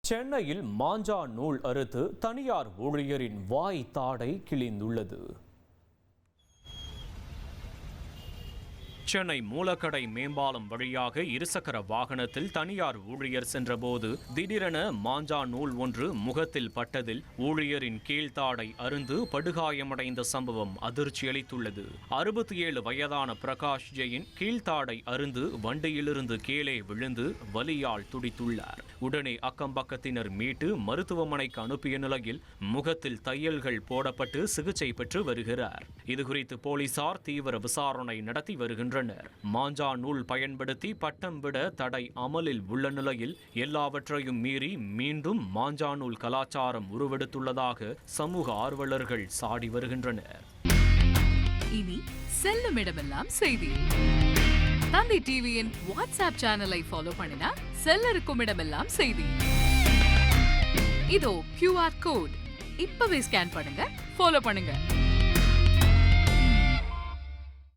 சென்னையில் மாஞ்சா நூல் அறுத்து தனியார் ஊழியரின் வாய் தாடை கிழிந்துள்ளது. சென்னை மூலக்கடை மேம்பாலம் வழியாக இருசக்கர வாகனத்தில் தனியார் ஊழியர் சென்றபோது திடீரென மாஞ்சா நூல் ஒன்று முகத்தில் பட்டதில் ஊழியரின் கீழ்த்தாடை அருந்து படுகாயமடைந்த சம்பவம் அதிர்ச்சியளித்துள்ளது. 67 வயதான பிரகாஷ் ஜெயின் கீழ்த்தாடை அருந்து வண்டியிலிருந்து கீழே விழுந்து வலியால் துடித்துள்ளார். உடனே அக்கம்பக்கத்தினர் மீட்டு மருத்துவமனைக்கு அனுப்பிய நிலையில் முகத்தில் தையல்கள் போடப்பட்டு சிகிச்சை பெற்று வருகிறார். இதுகுறித்து போலீசார் தீவிர விசாரணை நடத்தி வருகின்றனர். மாஞ்சா நூல் பயன்படுத்தி பட்டம் விட தடை அமலில் உள்ள நிலையில் எல்லாவற்றையும் மீறி மீண்டும் மாஞ்சா நூல் கலாச்சாரம் உருவெடுத்துள்ளதாக சமூக ஆர்வலர்கள் சாடி வருகின்றனர். இனி செல்லும் இடமெல்லாம் செய்தி. தந்தி டிவியின் வாட்ஸ்அப் சேனலை ஃபாலோ பண்ணினா செல்ல இருக்கும் இடமெல்லாம் செய்தி. இதோ QR கோட் இப்பவே ஸ்கேன் பண்ணுங்க, ஃபாலோ பண்ணுங்க.